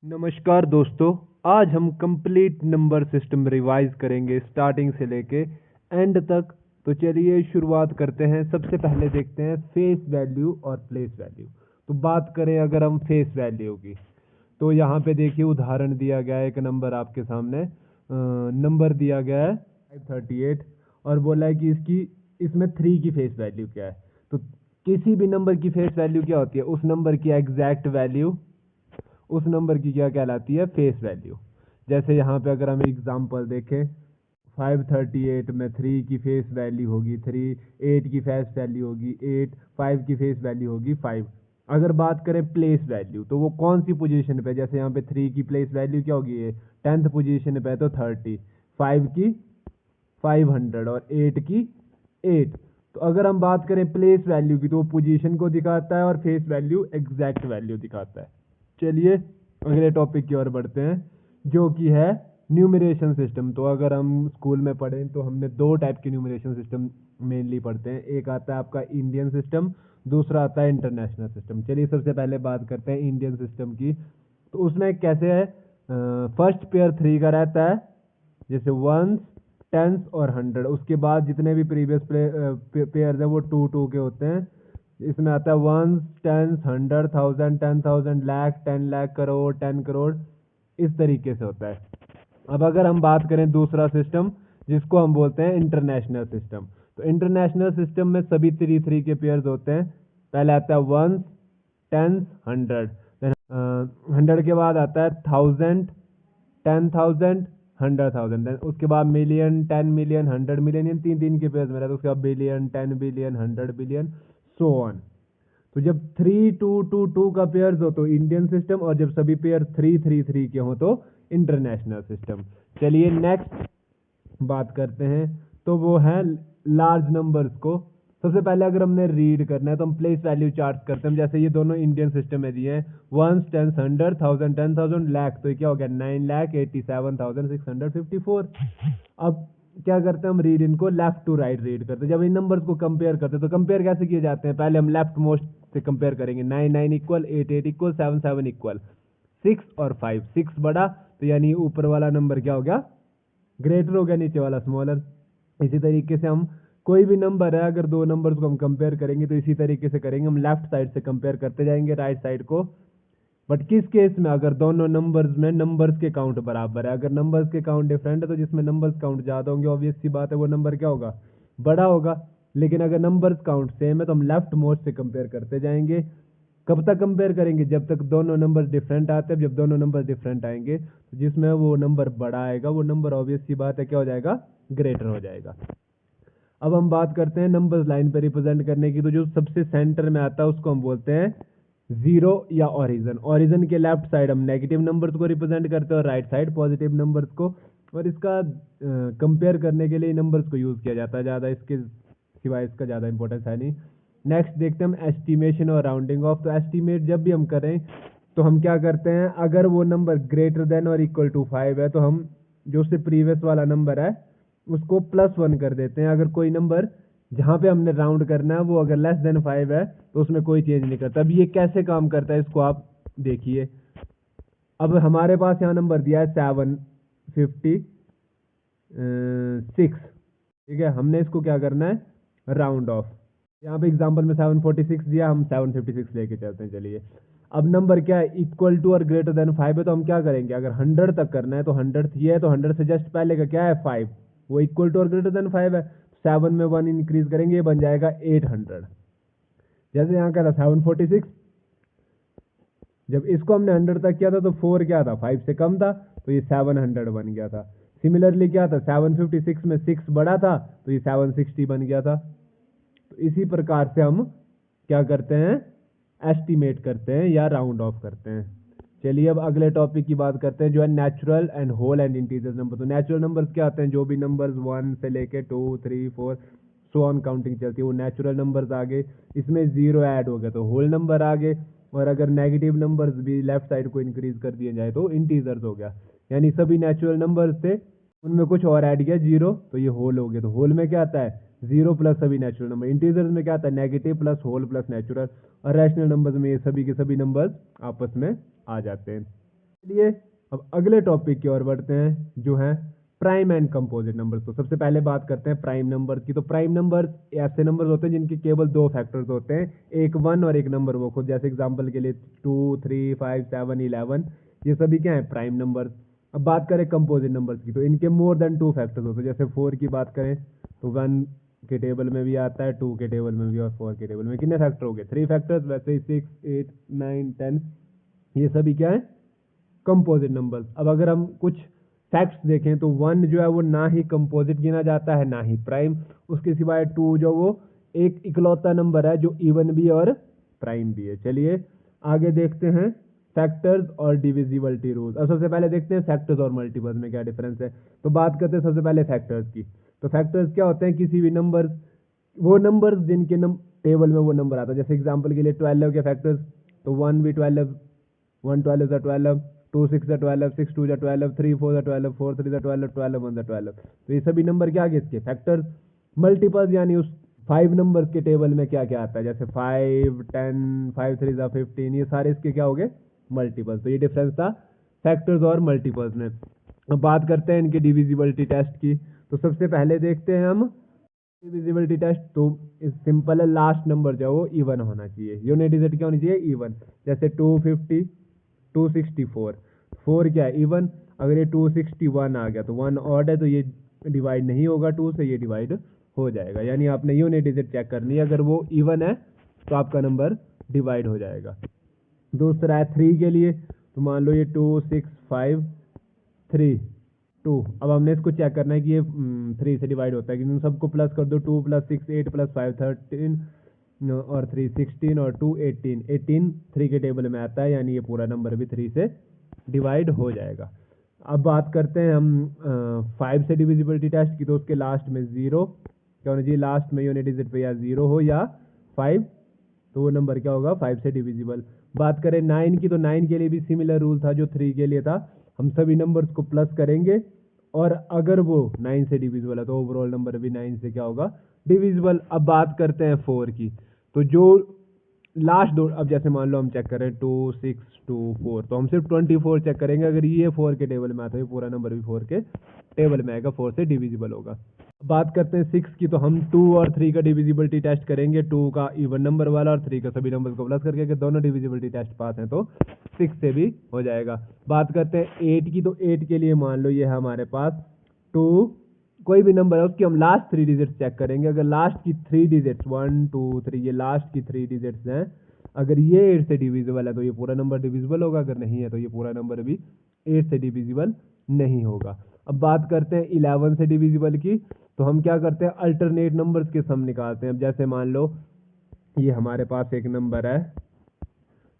नमस्कार दोस्तों। आज हम कंप्लीट नंबर सिस्टम रिवाइज करेंगे स्टार्टिंग से लेके एंड तक। तो चलिए शुरुआत करते हैं। सबसे पहले देखते हैं फेस वैल्यू और प्लेस वैल्यू। तो बात करें अगर हम फेस वैल्यू की, तो यहाँ पे देखिए उदाहरण दिया गया है। एक नंबर आपके सामने नंबर दिया गया है 538 और बोला है कि इसमें 3 की फेस वैल्यू क्या है। तो किसी भी नंबर की फेस वैल्यू क्या होती है? उस नंबर की एग्जैक्ट वैल्यू उस नंबर की क्या कहलाती है? Face value. जैसे यहाँ पे अगर हम एग्जांपल देखें, 538 में 3 की फेस वैल्यू होगी 3, 8 की फेस वैल्यू होगी 8, 5 की फेस वैल्यू होगी 5। अगर बात करें प्लेस वैल्यू, तो वो कौन सी पोजीशन पे? जैसे यहाँ पे 3 की प्लेस वैल्यू क्या होगी? ये 10th पोजीशन पे है तो 30, 5 की 500 और 8 की 8। तो अगर हम बात करें प्लेस वैल्यू की, तो वो पोजीशन को दिखाता है और फेस वैल्यू एग्जैक्ट वैल्यू दिखाता है। चलिए अगले टॉपिक की ओर बढ़ते हैं, जो कि है न्यूमरेशन सिस्टम। तो अगर हम स्कूल में पढ़ें तो हमने दो टाइप के न्यूमरेशन सिस्टम मेनली पढ़ते हैं। एक आता है आपका इंडियन सिस्टम, दूसरा आता है इंटरनेशनल सिस्टम। चलिए सबसे पहले बात करते हैं इंडियन सिस्टम की। तो उसमें कैसे है? फर्स्ट पेयर 3 का रहता है, जैसे वंस, टेंस और 100। उसके बाद जितने भी प्रीवियस पेयर है वो 2 2 के होते हैं। इसमें आता है वंस, टेंस, 100, 1000, 10,000, लाख, 10 लाख, करोड़, 10 करोड़। इस तरीके से होता है। अब अगर हम बात करें दूसरा सिस्टम, जिसको हम बोलते हैं इंटरनेशनल सिस्टम। तो इंटरनेशनल सिस्टम में सभी 3 3 के पेयर्स होते हैं। पहले आता है वंस, टेंस, 100। 100 के बाद आता है 1000, 10,000, 100,000। उसके बाद मिलियन, 10 मिलियन, 100 मिलियन। इन 3 3 के पेयर्स में रहता है। उसके बाद billion, 10 billion, 100 billion, so on. तो जब 3 2 2 2 का पेयर्स हो तो इंडियन सिस्टम, और जब सभी पेयर 3 3 3 के हो तो इंटरनेशनल सिस्टम। चलिए नेक्स्ट बात करते हैं, तो वो है लार्ज नंबर्स को। सबसे पहले अगर हमने रीड करना है तो हम प्लेस वैल्यू चार्ट करते हैं। जैसे ये दोनों इंडियन सिस्टम में दिए हैं, वंस, टेंस, 100, 1000, 10,000, लाख। तो ये क्या हो गया? 9,87,654। अब क्या करते हैं? हम रीड इनको लेफ्ट टू राइट रीड करते हैं। जब इन नंबर्स को कंपेयर करते हैं तो कंपेयर कैसे किए जाते हैं? पहले हम लेफ्ट मोस्ट से कंपेयर करेंगे। 9 9 इक्वल, 8 8 इक्वल, 7 7 इक्वल, 6 और 5। 6 बड़ा, तो यानी ऊपर वाला नंबर क्या हो गया? ग्रेटर हो गया, नीचे वाला स्मॉलर। इसी तरीके से हम कोई भी नंबर है, अगर दो नंबर्स को हम कंपेयर करेंगे तो इसी तरीके से करेंगे। हम लेफ्ट साइड से कंपेयर करते जाएंगे राइट साइड को। बट किस केस में? अगर दोनों नंबर्स में नंबर्स के काउंट बराबर है। अगर नंबर्स के काउंट डिफरेंट है तो जिसमें नंबर्स काउंट ज्यादा होंगे, ऑब्वियस सी बात है वो नंबर क्या होगा? बड़ा होगा। लेकिन अगर नंबर्स काउंट सेम है तो हम लेफ्ट मोस्ट से कंपेयर करते जाएंगे। कब तक कंपेयर करेंगे? जब तक दोनों नंबर डिफरेंट आते हैं। जब दोनों नंबर डिफरेंट आएंगे तो जिसमें वो नंबर बड़ा आएगा वो नंबर ऑब्वियस सी बात है क्या हो जाएगा? ग्रेटर हो जाएगा। अब हम बात करते हैं नंबर्स लाइन पे रिप्रेजेंट करने की। तो जो सबसे सेंटर में आता है उसको हम बोलते हैं जीरो या ओरिजिन। ओरिजिन के लेफ्ट साइड हम नेगेटिव नंबर्स को रिप्रेजेंट करते हैं और राइट साइड पॉजिटिव नंबर्स को। और इसका कंपेयर करने के लिए नंबर्स को यूज किया जाता है ज़्यादा, इसके सिवाय इसका ज़्यादा इंपॉर्टेंस है नहीं। नेक्स्ट देखते हैं हम एस्टिमेशन और राउंडिंग ऑफ। तो एस्टिमेट जब भी हम करें तो हम क्या करते हैं? अगर वो नंबर ग्रेटर देन और इक्वल टू 5 है तो हम जो उससे प्रीवियस वाला नंबर है उसको +1 कर देते हैं। अगर कोई नंबर जहाँ पे हमने राउंड करना है वो अगर लेस देन 5 है तो उसमें कोई चेंज नहीं करता। अब ये कैसे काम करता है इसको आप देखिए। अब हमारे पास यहाँ नंबर दिया है 756। ठीक है, हमने इसको क्या करना है? Round of. यहाँ पे एग्जांपल में 746 दिया, हम 756 लेके चलते हैं। चलिए अब नंबर क्या है? इक्वल टू और ग्रेटर देन 5 है तो हम क्या करेंगे? अगर 100 तक करना है तो 100 ये है तो 100 से जस्ट पहले का क्या है? 5। वो इक्वल टू और ग्रेटर देन 5 है। 7 में 1 इंक्रीज करेंगे, ये बन जाएगा 800। जैसे यहाँ का था 746, जब इसको हमने 100 तक किया था तो 4 क्या था? 5 से कम था, तो ये 700 बन गया था। सिमिलरली क्या था? 756 में 6 बड़ा था तो ये 760 बन गया था। तो इसी प्रकार से हम क्या करते हैं? एस्टिमेट करते हैं या राउंड ऑफ करते हैं। चलिए अब अगले टॉपिक की बात करते हैं, जो है natural and whole and integer number. तो नेचुरल नंबर्स क्या आते हैं? जो भी नंबर्स 1 से लेके 2 3 4 सो ऑन काउंटिंग चलती है वो नेचुरल नंबर्स आ गए। इसमें जीरो ऐड हो गया तो होल नंबर आ गए। और अगर नेगेटिव नंबर्स भी लेफ्ट साइड को इंक्रीज कर दिए जाए तो इंटीजर्स हो गया। यानी सभी नेचुरल नंबर्स थे, उनमें कुछ और ऐड किया जीरो, तो ये होल हो गया। तो होल में क्या आता है? जीरो प्लस सभी नेचुरल नंबर। इंटीजर्स में क्या आता है? Negative plus whole plus natural. और रैशनल नंबर्स में ये सभी के सभी नंबर्स आपस में आ जाते हैं। चलिए अब अगले टॉपिक की ओर बढ़ते हैं, जो है प्राइम एंड कंपोजिट नंबर्स। तो सबसे पहले बात करते हैं प्राइम नंबर्स की। तो प्राइम नंबर्स ऐसे नंबर्स होते हैं जिनके केवल दो फैक्टर्स होते हैं, एक वन और एक नंबर वो खुद। जैसे एग्जांपल के लिए 2, 3, 5, 7, 11, ये सभी क्या है, प्राइम नंबर्स। अब बात करें कंपोजिट नंबर्स की, तो इनके मोर देन टू फैक्टर्स होते हैं। जैसे 4 की बात करें तो 1 के टेबल में भी आता है, 2 के टेबल में भी, और 4 के टेबल में। कितने फैक्टर हो गए, 3 फैक्टर्स। वैसे ही 6, 8, 9, 10 ये सभी क्या है, कंपोजिट नंबर्स। अब अगर हम कुछ फैक्ट्स देखें तो 1 जो है वो ना ही कंपोजिट गिना जाता है ना ही प्राइम। उसके सिवाय 2 जो वो एक इकलौता नंबर है जो इवन भी और प्राइम भी है। चलिए आगे देखते हैं फैक्टर्स और डिविजिबिलिटी रूल्स। अब सबसे पहले देखते हैं फैक्टर्स और मल्टीपल्स में क्या डिफरेंस है। तो बात करते हैं सबसे पहले फैक्टर्स की। तो फैक्टर्स क्या होते हैं, किसी भी नंबर, वो नंबर्स जिनके टेबल में वो नंबर आता है। जैसे एग्जांपल के लिए 12 के फैक्टर्स, तो 1 भी 12, 1 12 is 12, 2 6 is 12, 6 2 is 12, 3 4 is 12, 4 3 is 12, 12 1 is 12। तो ये सभी नंबर क्या आगे इसके फैक्टर्स। मल्टीपल्स यानी उस 5 नंबर्स के टेबल में क्या क्या आता है, जैसे 5 10, 5 3 is 15, ये सारे इसके क्या हो गए, मल्टीपल्स। तो ये डिफरेंस था फैक्टर्स और मल्टीपल्स में। अब बात करते हैं इनके डिविजिबिलिटी टेस्ट की। तो सबसे पहले देखते हैं हम डिविजिबिलिटी टेस्ट। तो इस सिंपल है, लास्ट नंबर जो है वो इवन होना चाहिए। यूनिट डिजिट क्या होनी चाहिए, इवन। जैसे 250, 264, 4 क्या है, इवन। अगर ये 261 आ गया तो 1 ऑड है, तो ये डिवाइड नहीं होगा 2 से, ये डिवाइड हो जाएगा। यानी आपने यूनिट डिजिट चेक करनी है, अगर वो इवन है तो आपका नंबर डिवाइड हो जाएगा। दूसरा है 3 के लिए। तो मान लो ये 2 6 5 3 2। अब हमने इसको चेक करना है कि ये 3 से डिवाइड होता है कि सबको प्लस कर दो। 2 + 6 8 + 5 13 और 3 16 और 2 18, 18 3 के टेबल में आता है, यानी ये पूरा नंबर भी 3 से डिवाइड हो जाएगा। अब बात करते हैं हम 5 से डिविजिबिलिटी टेस्ट की। तो उसके लास्ट में 0 क्या होना चाहिए, लास्ट में यूनिट डिजिट पे या 0 हो या 5, तो वो नंबर क्या होगा, 5 से डिविजिबल। बात करें 9 की, तो 9 के लिए भी सिमिलर रूल था जो 3 के लिए था। हम सभी नंबर्स को प्लस करेंगे और अगर वो 9 से डिविजिबल है तो ओवरऑल नंबर भी 9 से क्या होगा, डिविजिबल। अब बात करते हैं 4 की। तो जो लास्ट दो, अब जैसे मान लो हम चेक करें 2 6 2 4, तो हम सिर्फ 24 चेक करेंगे। अगर ये 4 के टेबल में आता है, पूरा नंबर भी 4 के टेबल में आएगा, 4 से डिविजिबल होगा। बात करते हैं 6 की। तो हम 2 और 3 का डिविजिबिलिटी टेस्ट करेंगे, 2 का इवन नंबर वाला और 3 का सभी नंबर्स को प्लस करके। अगर दोनों डिविजिबिलिटी टेस्ट पास हैं तो 6 से भी हो जाएगा। बात करते हैं 8 की। तो 8 के लिए मान लो ये है हमारे पास 2, कोई भी नंबर है उसकी हम लास्ट 3 डिजिट्स चेक करेंगे। अगर लास्ट की 3 डिजिट्स 1 2 3, ये लास्ट की 3 डिजिट्स हैं, अगर ये 8 से डिविजिबल है तो ये पूरा नंबर डिविजिबल होगा, अगर नहीं है तो ये पूरा नंबर भी 8 से डिविजिबल नहीं होगा। अब बात करते हैं 11 से डिविजिबल की। तो हम क्या करते हैं, अल्टरनेट नंबर्स के सम निकालते हैं। अब जैसे मान लो ये हमारे पास एक नंबर है,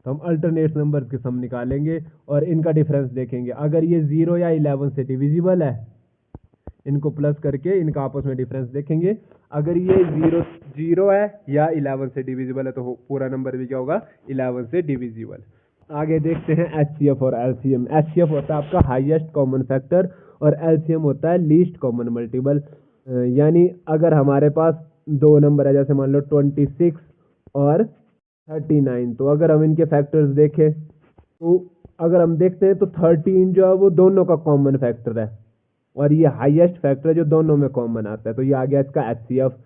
तो हम अल्टरनेट नंबर्स के सम निकालेंगे और इनका डिफरेंस देखेंगे। अगर ये 0 या 11 से डिविजिबल है, इनको प्लस करके इनका आपस में डिफरेंस देखेंगे। अगर ये 0 है या 11 से डिविजिबल है तो पूरा नंबर भी क्या होगा, 11 से डिविजिबल। आगे देखते हैं एचसीएफ और एलसीएम। एचसीएफ होता है आपका हाईएस्ट कॉमन फैक्टर और एलसीएम होता है लीस्ट कॉमन मल्टीपल। यानी अगर हमारे पास दो नंबर है, जैसे मान लो 26 और 39, तो अगर हम इनके फैक्टर्स देखें तो अगर हम देखते हैं तो 13 जो है वो दोनों का कॉमन फैक्टर है और ये हाईएस्ट फैक्टर है जो दोनों में कॉमन आता है, तो ये आ गया इसका एचसीएफ।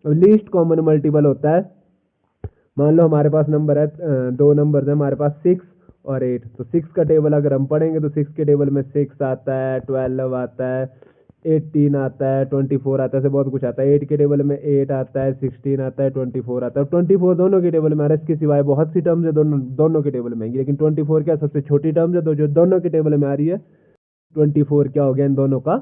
लीस्ट कॉमन मल्टीपल होता है, मान लो हमारे पास नंबर है, दो नंबर है हमारे पास 6 और 8। तो 6 का टेबल अगर हम पढ़ेंगे तो 6 के टेबल में 6 आता है, 12 आता है, 18 आता है, 24 आता है, ऐसे बहुत कुछ आता है। 8 के टेबल में 8 आता है, 16 आता है, 24 आता है। 24 दोनों के टेबल में आ रहा है, इसके सिवाय बहुत सी टर्म्स है दोनों के टेबल में आएंगी, लेकिन 24 क्या सबसे छोटी टर्म्स है, तो जो दोनों के टेबल में आ रही है 24 क्या हो गया, इन दोनों का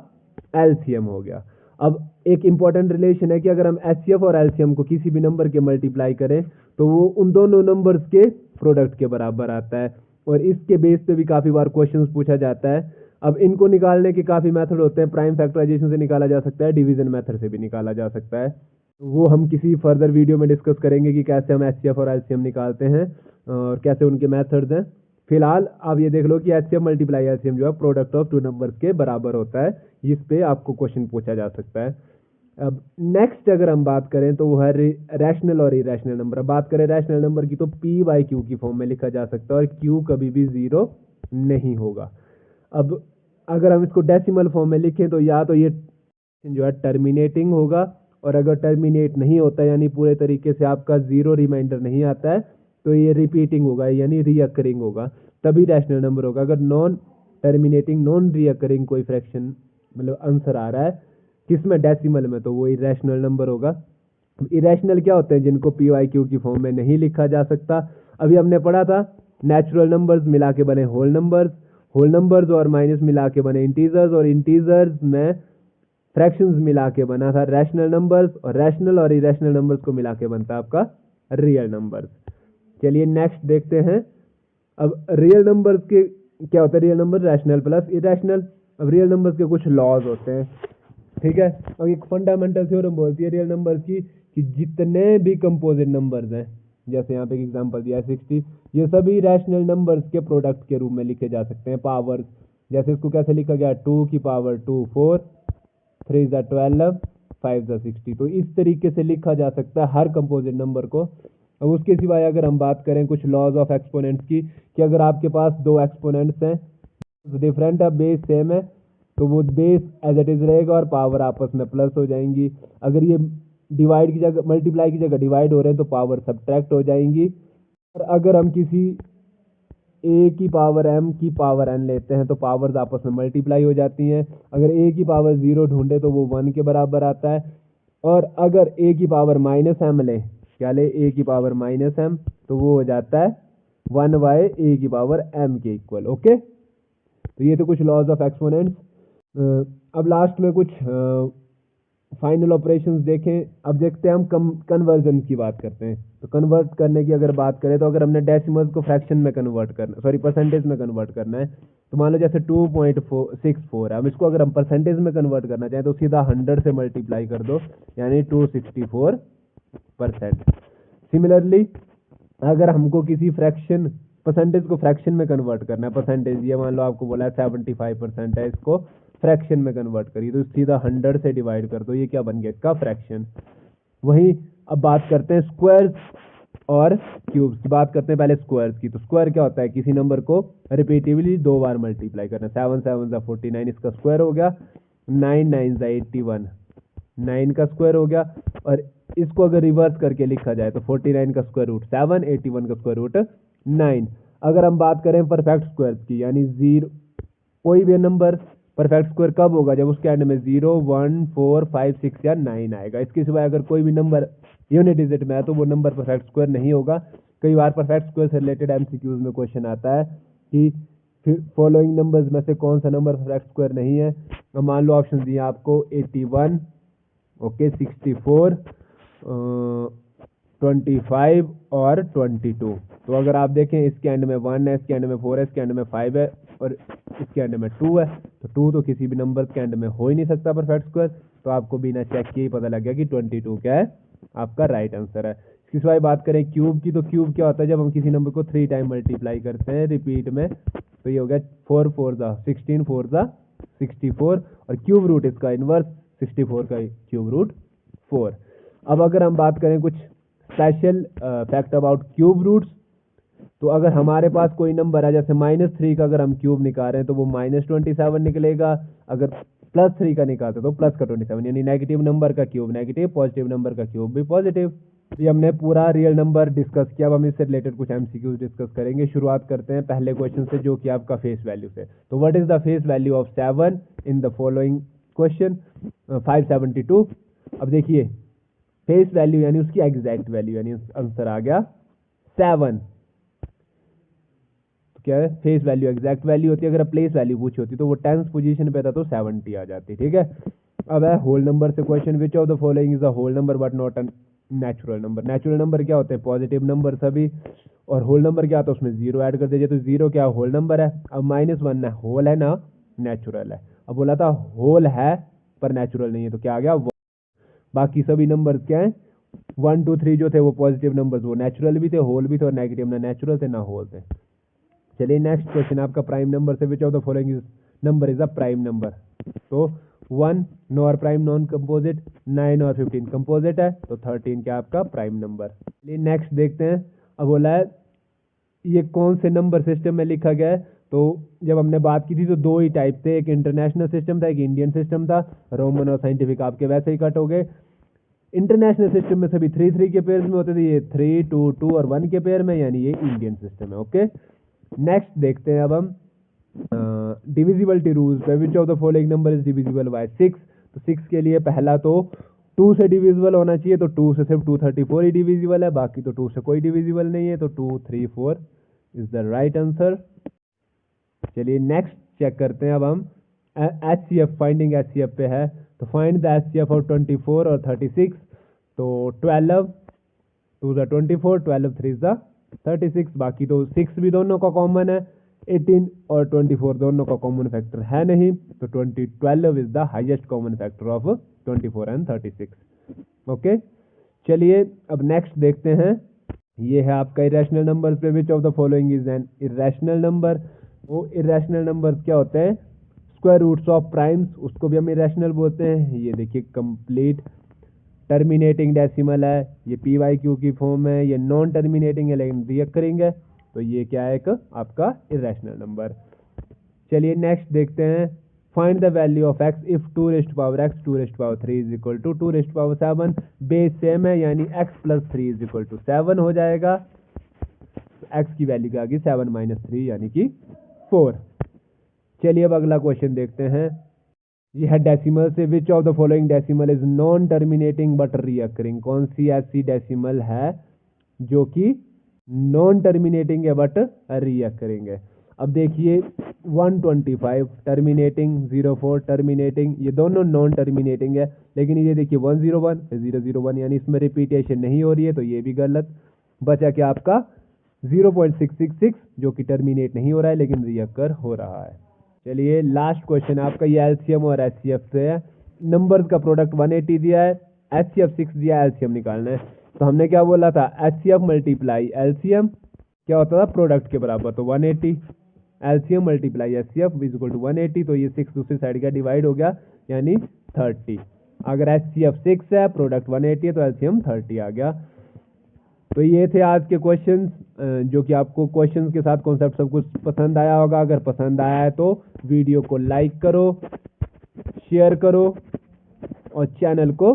एलसीएम हो गया। अब एक इंपॉर्टेंट रिलेशन है कि अगर हम एचसीएफ और एलसीएम को किसी भी नंबर के मल्टीप्लाई करें तो वो उन दोनों नंबर्स के प्रोडक्ट के बराबर आता है, और इसके बेस पे भी काफी बार क्वेश्चंस पूछा जाता है। अब इनको निकालने के काफी मेथड होते हैं, प्राइम फैक्टराइजेशन से निकाला जा सकता है, डिवीजन मेथड से भी निकाला जा सकता है। वो हम किसी फर्दर वीडियो में डिस्कस करेंगे कि कैसे हम एचसीएफ और एलसीएम निकालते हैं और कैसे उनके मेथड्स हैं। फिलहाल आप ये देख लो कि एचसीएफ मल्टीप्लाई एलसीएम जो है प्रोडक्ट ऑफ टू नंबर्स के बराबर होता है, इस पे आपको क्वेश्चन पूछा जा सकता है। अब नेक्स्ट अगर हम बात करें तो वो है रैशनल और इरेशनल नंबर। बात करें रैशनल नंबर की तो पी बाई क्यू की फॉर्म में लिखा जा सकता है और क्यू कभी भी 0 नहीं होगा। अब अगर हम इसको डेसिमल फॉर्म में लिखें तो या तो ये जो है टर्मिनेटिंग होगा, और अगर टर्मिनेट नहीं होता यानी पूरे तरीके से आपका जीरो रिमाइंडर नहीं आता है तो ये रिपीटिंग होगा यानी रीअकरिंग होगा, तभी रैशनल नंबर होगा। अगर नॉन टर्मिनेटिंग नॉन रीअकरिंग कोई फ्रैक्शन मतलब आंसर आ रहा है किसमें, डेसिमल में, तो वो इरेशनल नंबर होगा। इरेशनल क्या होते हैं, जिनको पी वाई क्यू की फॉर्म में नहीं लिखा जा सकता। अभी हमने पढ़ा था नेचुरल नंबर्स मिला के बने होल नंबर्स और माइनस मिला के बने इंटीजर्स, और इंटीजर्स में फ्रैक्शंस मिला के बना था रैशनल नंबर्स, और रैशनल और इरेशनल नंबर्स को मिला के बनता है आपका रियल नंबर्स। चलिए नेक्स्ट देखते हैं। अब रियल नंबर्स के क्या होता है, real number rational plus irrational. अब रियल नंबर्स के कुछ लॉज होते हैं, ठीक है। और एक फंडामेंटल थ्योरम बोलती है रियल नंबर्स की कि जितने भी कंपोजिट नंबर्स हैं, जैसे यहाँ पे एक एग्जांपल दिया है 60, ये सभी रैशनल नंबर्स के प्रोडक्ट के रूप में लिखे जा सकते हैं, पावर्स। जैसे इसको कैसे लिखा गया, 2 की पावर 2 4, 3 ज़ा 12, 5 ज़ा 60। तो इस तरीके से लिखा जा सकता है हर कंपोजिट नंबर को। अब उसके सिवाय अगर हम बात करें कुछ लॉज ऑफ एक्सपोनेंट्स की, कि अगर आपके पास दो एक्सपोनेंट्स हैं डिफरेंट है, बेस सेम है, तो वो बेस एज इट इज रहेगा और पावर आपस में प्लस हो जाएंगी। अगर ये डिवाइड की जगह मल्टीप्लाई की जगह डिवाइड हो रहे हैं तो पावर सब्ट्रैक्ट हो जाएंगी। और अगर हम किसी ए की पावर एम की पावर एन लेते हैं तो पावर्स आपस में मल्टीप्लाई हो जाती हैं। अगर ए की पावर 0 ढूंढे तो वो 1 के बराबर आता है, और अगर ए की पावर माइनस एम ले, क्या ले, ए की पावर माइनस एम, तो वो हो जाता है 1 बाय ए की पावर एम के इक्वल। ओके, तो ये तो कुछ लॉज ऑफ एक्सपोनेंट्स। अब लास्ट में कुछ फाइनल ऑपरेशंस देखें। अब देखते हैं हम कन्वर्जन की बात करते हैं। तो कन्वर्ट करने की अगर बात करें तो अगर हमने डेसिमल्स को फ्रैक्शन में कन्वर्ट करना, सॉरी परसेंटेज में कन्वर्ट करना है, तो मान लो जैसे 2.64 है, अब इसको अगर हम परसेंटेज में कन्वर्ट करना चाहें तो सीधा 100 से मल्टीप्लाई कर दो, यानी 264%। सिमिलरली अगर हमको किसी फ्रैक्शन परसेंटेज को फ्रैक्शन में कन्वर्ट करना है, परसेंटेज ये मान लो आपको बोला है 75% है, इसको फ्रैक्शन में कन्वर्ट करिए तो सीधा 100 से डिवाइड कर दो, ये क्या बन गया, इसका फ्रैक्शन। वहीं अब बात करते हैं स्क्वायर्स और क्यूब्स की। बात करते हैं पहले स्क्वायर्स की। तो स्क्वायर क्या होता है, किसी नंबर को रिपीटिवली 2 बार मल्टीप्लाई करना। 7 7 ज़ा 49, इसका स्क्वायर हो गया। 9 9 ज़ा 81, 9 का स्क्वायर हो गया। और इसको अगर रिवर्स करके लिखा जाए तो 49 का स्क्वायर रूट 7, 81 का स्क्वायर रूट 9। अगर हम बात करें परफेक्ट स्क्वायर्स की, यानी जीरो, कोई भी नंबर परफेक्ट स्क्वायर कब होगा, जब उसके एंड में 0 1 4 5 6 या 9 आएगा। इसके सिवाय अगर कोई भी नंबर यूनिट डिजिट में है तो वो नंबर परफेक्ट स्क्वायर नहीं होगा। कई बार परफेक्ट स्क्वायर से रिलेटेड एमसीक्यूज में क्वेश्चन आता है कि फॉलोइंग नंबर्स में से कौन सा नंबर परफेक्ट स्क्वायर नहीं है। तो मान लो ऑप्शन दिए आपको 81, ओके, 64, 25 और 22। तो अगर आप देखें इसके एंड में 1 है, इसके एंड में 4 है, इसके एंड में 5 है और इसके एंड में 2 है, तो 2 तो किसी भी नंबर के एंड में हो ही नहीं सकता परफेक्ट स्क्वायर। तो आपको बिना चेक किए ही पता लग गया कि 22 क्या है, आपका राइट आंसर है। इसके सिवाय बात करें क्यूब की, तो क्यूब क्या होता है, जब हम किसी नंबर को 3 टाइम मल्टीप्लाई करते हैं रिपीट में, तो ये हो गया 4 4 ज़ा 16, 4 ज़ा 64, और क्यूब रूट इसका इनवर्स 64 का क्यूब रूट 4। अब अगर हम बात करें कुछ special fact about cube roots, तो अगर हमारे पास कोई नंबर है जैसे -3 का अगर हम क्यूब निकाल रहे हैं तो वो -27 निकलेगा। अगर +3 का निकालते तो प्लस का 27, यानी नेगेटिव नंबर का क्यूब नेगेटिव, पॉजिटिव नंबर का क्यूब भी पॉजिटिव। ये हमने पूरा रियल नंबर डिस्कस किया। अब हम इससे रिलेटेड कुछ एमसीक्यूज डिस्कस करेंगे। शुरुआत करते हैं पहले क्वेश्चन से, जो कि आपका फेस वैल्यू से। तो what is the face value of 7 in the following question 572। अब देखिए फेस वैल्यू यानी उसकी एग्जैक्ट वैल्यू, यानी आंसर आ गया 7। तो क्या है, फेस वैल्यू एग्जैक्ट वैल्यू होती है। अगर प्लेस वैल्यू पूछी होती तो वो 10th पोजीशन पे था तो 70 आ जाती, ठीक है। अब है होल नंबर से question, which of the following is a whole number but not a natural number. Natural number क्या होते हैं, पॉजिटिव नंबर सभी, और होल नंबर क्या होता है, उसमें 0 ऐड कर दीजिए तो 0 क्या होल नंबर है। अब -1 ना होल है ना नेचुरल है। अब बोला था होल है पर नेचुरल नहीं है, तो क्या आ गया, बाकी सभी नंबर्स क्या है, 1 2 3 जो थे वो पॉजिटिव नंबर्स, वो नेचुरल भी थे, होल भी थे, और नेगेटिव ना नेचुरल थे ना होल थे। चलिए नेक्स्ट क्वेश्चन आपका प्राइम नंबर से, विच of the following number is a prime number. तो 1 नॉर प्राइम नॉन कंपोजिट, 9 और 15 कंपोजिट है, तो 13 क्या आपका प्राइम नंबर। चलिए नेक्स्ट देखते हैं। अब बोला है ये कौन से नंबर सिस्टम में लिखा गया है, तो जब हमने बात की थी तो दो ही टाइप थे, एक इंटरनेशनल सिस्टम था, एक इंडियन सिस्टम था। रोमन और साइंटिफिक आपके वैसे ही कट हो गए। इंटरनेशनल सिस्टम में सभी 3-3 के पेयर में होते थे, ये 3-2-2 और 1 के पेयर में, यानी ये इंडियन सिस्टम है। ओके, नेक्स्ट देखते हैं अब हम डिविजिबिलिटी रूल्स पे। विच of the following number is divisible by 6। तो 6 के लिए पहला तो 2 से डिविजिबल होना चाहिए, तो 2 से सिर्फ 234 ही डिविजिबल है, बाकी तो 2 से कोई डिविजिबल नहीं है, तो 234 इज द राइट आंसर। चलिए नेक्स्ट चेक करते हैं अब हम HCF, फाइंडिंग HCF पे है। तो फाइंड द HCF ऑफ 24 और 36। तो 12 2 द 24, 12 3 द 36, बाकी तो 6 भी दोनों का कॉमन है, 18 और 24 दोनों का कॉमन फैक्टर है नहीं, तो 12 is the highest common factor of 24 and 36। Okay, चलिए अब नेक्स्ट देखते हैं, ये है आपका इरेशनल नंबर पे। विच of the following is an irrational number. वो इरेशनल नंबर क्या होते हैं? स्क्वायर रूट्स ऑफ प्राइम्स, उसको भी हम इरेशनल बोलते हैं। ये देखिए कंप्लीट टर्मिनेटिंग डेसिमल है, ये PYQ की फॉर्म है, ये नॉन टर्मिनेटिंग है लेकिन रिकरिंग है, तो ये क्या है? एक आपका इरेशनल नंबर। चलिए नेक्स्ट देखते हैं, find the value of x if 2x 2/3 is equal to 2/7। Base same है, यानी x + 3 इज इक्वल टू 7 हो जाएगा। x की वैल्यू क्या आ गई? 7 - 3 यानी कि 4। चलिए अब अगला क्वेश्चन देखते हैं, यह है डेसिमल से। विच of the following decimal is non terminating but recurring. कौन सी ऐसी डेसिमल है जो कि नॉन टर्मिनेटिंग है बट रिकरिंग है? अब देखिए 125 टर्मिनेटिंग, 04 टर्मिनेटिंग, ये दोनों नॉन टर्मिनेटिंग है, लेकिन ये देखिए 101 001, यानी इसमें रिपीटेशन नहीं हो रही है, तो ये भी गलत। बचा क्या आपका 0.666 जो कि टर्मिनेट नहीं हो रहा है लेकिन रिकर हो रहा है। चलिए लास्ट क्वेश्चन आपका, ये LCM और HCF से है। नंबर्स का प्रोडक्ट 180 दिया है, HCF 6 दिया है, LCM निकालना है। तो हमने क्या बोला था? HCF मल्टीप्लाई LCM क्या होता था? प्रोडक्ट के बराबर, तो 180। LCM multiply HCF is equal to 180, तो ये 6 दूसरी साइड का डिवाइड हो गया, यानी 30। अगर HCF 6 है, प्रोडक्ट 180 है, तो LCM 30 आ गया। तो ये थे आज के क्वेश्चंस, जो कि आपको क्वेश्चंस के साथ कॉन्सेप्ट सब कुछ पसंद आया होगा। अगर पसंद आया है तो वीडियो को लाइक करो, शेयर करो और चैनल को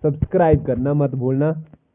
सब्सक्राइब करना मत भूलना।